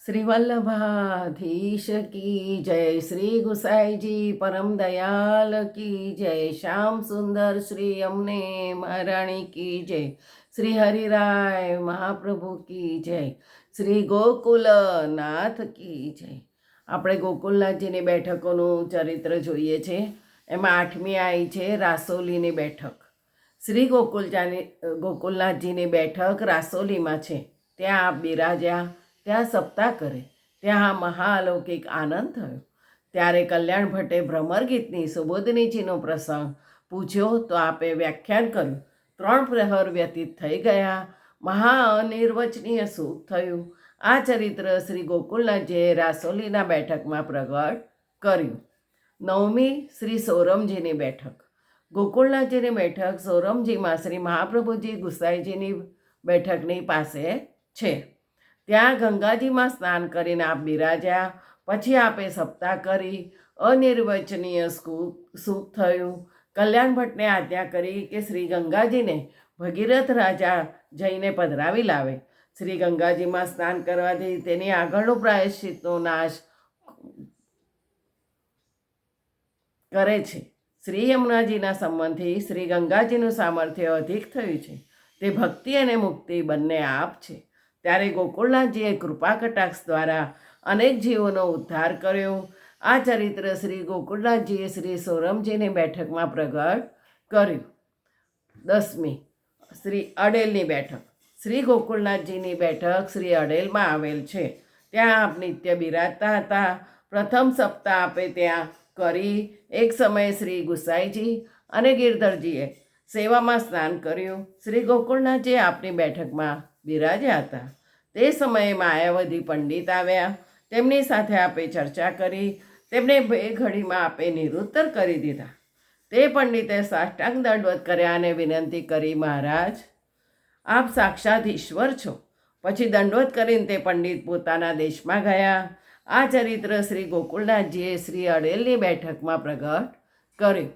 श्री वल्लभाधीश की जय, श्री गुसाई जी परम दयाल की जय, श्याम सुंदर श्री यमुने महारानी की जय, श्री हरिराय महाप्रभु की जय, श्री ગોકુલનાથ की જય। આપણે ગોકુલનાથજીની બેઠકોનું ચરિત્ર જોઈએ છે। એમાં 8મી આવી છે રાસોલીની બેઠક। શ્રી ગોકુલનાથજીની બેઠક રાસોલીમાં છે। ત્યાં આપ બિરાજ્યા, ત્યાં સપ્તાહ કરે, ત્યાં મહાઅલૌકિક આનંદ થયો। ત્યારે કલ્યાણ ભટ્ટે ભ્રમર ગીતની સુબોધનીજીનો પ્રસંગ પૂછ્યો તો આપે વ્યાખ્યાન કર્યું। 3 પ્રહર વ્યતીત થઈ ગયા, મહા અનિર્વચનીય સુખ થયું। આ ચરિત્ર શ્રી ગોકુલનાથજીએ રાસોલીના બેઠકમાં પ્રગટ કર્યું। 9મી શ્રી સોરમજીની બેઠક। ગોકુલનાથજીની બેઠક સોરમજીમાં શ્રી મહાપ્રભુજી ગુસાઈજીની બેઠકની પાસે છે। ત્યાં ગંગાજીમાં સ્નાન કરીને આપ બિરાજ્યા, પછી આપે સપ્તાહ કરી, અનિર્વચનીય સુખ થયું। કલ્યાણ ભટ્ટને આજ્ઞા કરી કે શ્રી ગંગાજીને ભગીરથ રાજા જઈને પધરાવી લાવે। શ્રી ગંગાજીમાં સ્નાન કરવાથી તેની આગળનો પ્રાયશ્ચિતનો નાશ કરે છે। શ્રી યમુનાજીના સંબંધથી શ્રી ગંગાજીનું સામર્થ્ય અધિક થયું છે। તે ભક્તિ અને મુક્તિ બંને આપ છે। ત્યારે ગોકુલનાથજીએ કૃપા કટાક્ષ દ્વારા અનેક જીવોનો ઉદ્ધાર કર્યો। આ ચરિત્ર શ્રી ગોકુલનાથજીએ શ્રી સોરમજીની બેઠકમાં પ્રગટ કર્યું। 10મી શ્રી અડેલની બેઠક। શ્રી ગોકુલનાથજીની બેઠક શ્રી અડેલમાં આવેલ છે। ત્યાં આપ નિત્ય બિરાજતા હતા। પ્રથમ સપ્તાહ આપે ત્યાં કરી। એક સમયે શ્રી ગુસાઈજી અને ગિરધરજીએ સેવામાં સ્નાન કર્યું। શ્રી ગોકુલનાથજી આપની બેઠકમાં બિરાજ્યા હતા। તે સમયે માયાવતી પંડિત આવ્યા। તેમની સાથે આપે ચર્ચા કરી। તેમને 2 ઘડીમાં આપે નિરુત્તર કરી દીધા। તે પંડિતે સાષ્ટાંગ દંડવત કર્યા અને વિનંતી કરી, મહારાજ, આપ સાક્ષાત ઈશ્વર છો। પછી દંડવત કરીને તે પંડિત પોતાના દેશમાં ગયા। આ ચરિત્ર શ્રી ગોકુલનાથજીએ શ્રી અડેલની બેઠકમાં પ્રગટ કર્યું।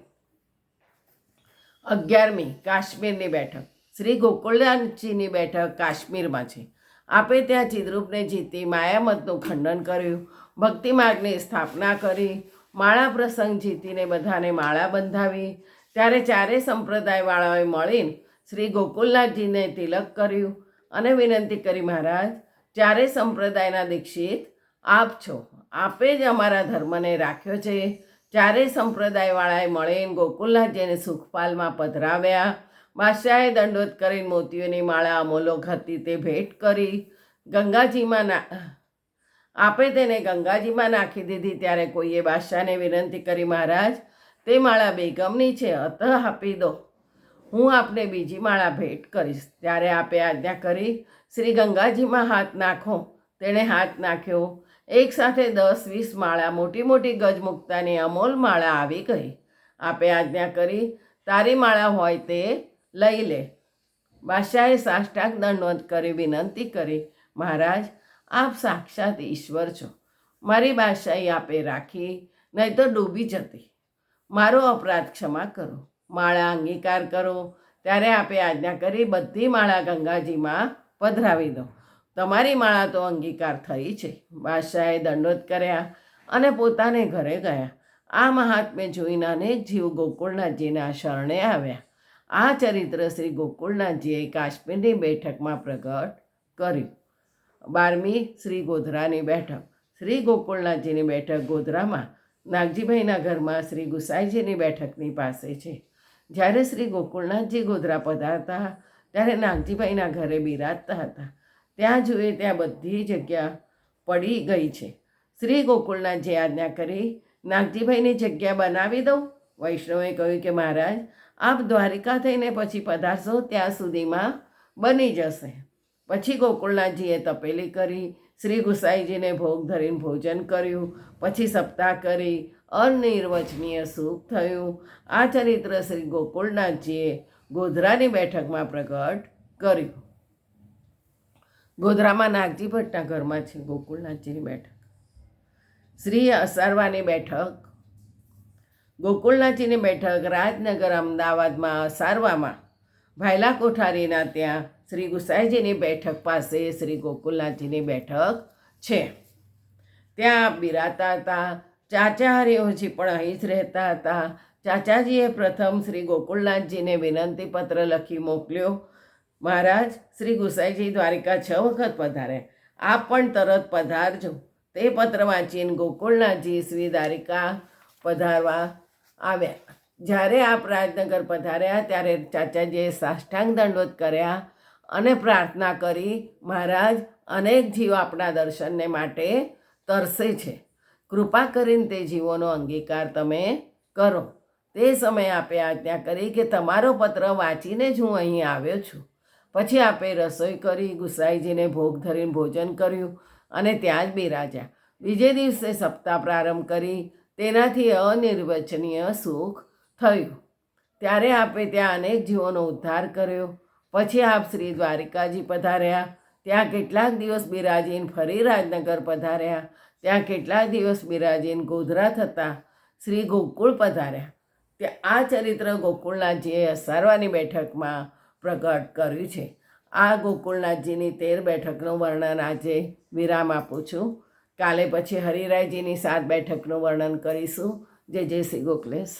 11મી કાશ્મીરની બેઠક। શ્રી ગોકુલનાથજીની બેઠક કાશ્મીરમાં છે। આપે ત્યાં ચિદ્રૂપને જીતી માયામતનું ખંડન કર્યું। ભક્તિ માર્ગની સ્થાપના કરી। માળા પ્રસંગ જીતીને બધાને માળા બંધાવી। ત્યારે 4 સંપ્રદાયવાળાઓએ મળીને શ્રી ગોકુલનાથજીને તિલક કર્યું અને વિનંતી કરી, મહારાજ, 4 સંપ્રદાયના દીક્ષિત આપ છો। આપે જ અમારા ધર્મને રાખ્યો છે। 4 સંપ્રદાયવાળાએ મળીને ગોકુલનાથજીને સુખપાલમાં પધરાવ્યા। બાદશાહે દંડવત કરીને મોતીઓની માળા અમોલક હતી તે ભેટ કરી। ગંગાજીમાં આપે તેને ગંગાજીમાં નાખી દીધી। ત્યારે કોઈએ બાદશાહને વિનંતી કરી, મહારાજ, તે માળા બેગમની છે, અતઃ આપી દો, હું આપને બીજી માળા ભેટ કરીશ। ત્યારે આપે આજ્ઞા કરી, શ્રી ગંગાજીમાં હાથ નાખો। તેણે હાથ નાખ્યો। એક સાથે 10-20 માળા, મોટી મોટી ગજમુક્તાની અમોલ માળા આવી ગઈ। આપે આજ્ઞા કરી, તારી માળા હોય તે લઈ લે। બાદશાહે સાષ્ટાંગ દંડવત કરી વિનંતી કરી, મહારાજ, આપ સાક્ષાત ઈશ્વર છો। મારી બાદશાહી આપે રાખી, નહીં તો ડૂબી જતી। મારો અપરાધ ક્ષમા કરો, માળા અંગીકાર કરો। ત્યારે આપે આજ્ઞા કરી, બધી માળા ગંગાજીમાં પધરાવી દો। તમારી માળા તો અંગીકાર થઈ છે। બાદશાહે દંડવત કર્યા અને પોતાને ઘરે ગયા। આ મહાત્મ્ય જોઈને અનેક જીવ ગોકુલનાથજીના શરણે આવ્યા। આ ચરિત્ર શ્રી ગોકુલનાથજીએ કાશ્મીરની બેઠકમાં પ્રગટ કર્યું। 12મી શ્રી ગોધરાની બેઠક। શ્રી ગોકુલનાથજીની બેઠક ગોધરામાં નાગજીભાઈના ઘરમાં શ્રી ગુસાઈજીની બેઠકની પાસે છે। જ્યારે શ્રી ગોકુલનાથજી ગોધરા પધારતા ત્યારે નાગજીભાઈના ઘરે બિરાજતા હતા। ત્યાં જુએ ત્યાં બધી જગ્યા પડી ગઈ છે। શ્રી ગોકુલનાથજીએ આજ્ઞા કરી, નાગજીભાઈની જગ્યા બનાવી દઉં? વૈષ્ણવે કહ્યું કે, મહારાજ, આપ દ્વારિકા થઈને પછી પધારશો ત્યાં સુધીમાં બની જશે। પછી ગોકુલનાથજીએ તપેલી કરી। શ્રી ગુસાઈજીને ભોગ ધરીને ભોજન કર્યું। પછી સપ્તાહ કરી। અનિર્વચનીય સુખ થયું। આ ચરિત્ર શ્રી ગોકુલનાથજીએ ગોધરાની બેઠકમાં પ્રગટ કર્યું। ગોધરામાં નાગજી ભટ્ટના ઘરમાં છે ગોકુલનાથજીની બેઠક। શ્રી અસારવાની બેઠક। ગોકુલનાથજીની બેઠક રાજનગર અમદાવાદમાં અસારવામાં ભાયલા કોઠારીના ત્યાં શ્રી ગુસાઈજીની બેઠક પાસે શ્રી ગોકુલનાથજીની બેઠક છે. ત્યાં આપ બિરાતા હતા. ચાચા હરિઓજી પણ અહીં જ રહેતા હતા. ચાચાજીએ પ્રથમ શ્રી ગોકુળનાથજીને વિનંતી પત્ર લખી મોકલ્યો. મહારાજ, શ્રી ગુસાઈજી દ્વારિકા 6 વખત પધાર્યા, આપ પણ તરત પધારજો. તે પત્ર વાંચીને ગોકુળનાથજી શ્રી દ્વારિકા પધારવા આવ્યા. જ્યારે આપ રાજનગર પધાર્યા ત્યારે ચાચાજીએ સાષ્ટાંગ દંડવત કર્યા અને પ્રાર્થના કરી, મહારાજ, અનેક જીવ આપણા દર્શનને માટે તરસે છે. કૃપા કરીને તે જીવોનો અંગીકાર તમે કરો. તે સમયે આપે આજ્ઞા કરી કે તમારો પત્ર વાંચીને જ હું અહીં આવ્યો છું. પછી આપે રસોઈ કરી, ગુસાઈજીને ભોગ ધરીને ભોજન કર્યું અને ત્યાં જ બિરાજ્યા. બીજે દિવસે સપ્તાહ પ્રારંભ કરી. તેનાથી અનિર્વચનીય સુખ થયું. ત્યારે આપે ત્યાં અનેક જીવોનો ઉદ્ધાર કર્યો. પછી આપ શ્રી દ્વારિકાજી પધાર્યા. ત્યાં કેટલાક દિવસ બિરાજીને ફરી રાજનગર પધાર્યા. ત્યાં કેટલાક દિવસ બિરાજીને ગોધરા થતાં શ્રી ગોકુળ પધાર્યા. ત્યાં આ ચરિત્ર ગોકુળનાથજીએ અસારવાની બેઠકમાં પ્રગટ કર્યું છે. આ ગોકુળનાથજીની 13 બેઠકનું વર્ણન આજે વિરામ આપું છું. કાલે પછી હરિરાયજીની 7 બેઠકનું વર્ણન કરીશું. જય જય શ્રી ગોકુલેશ.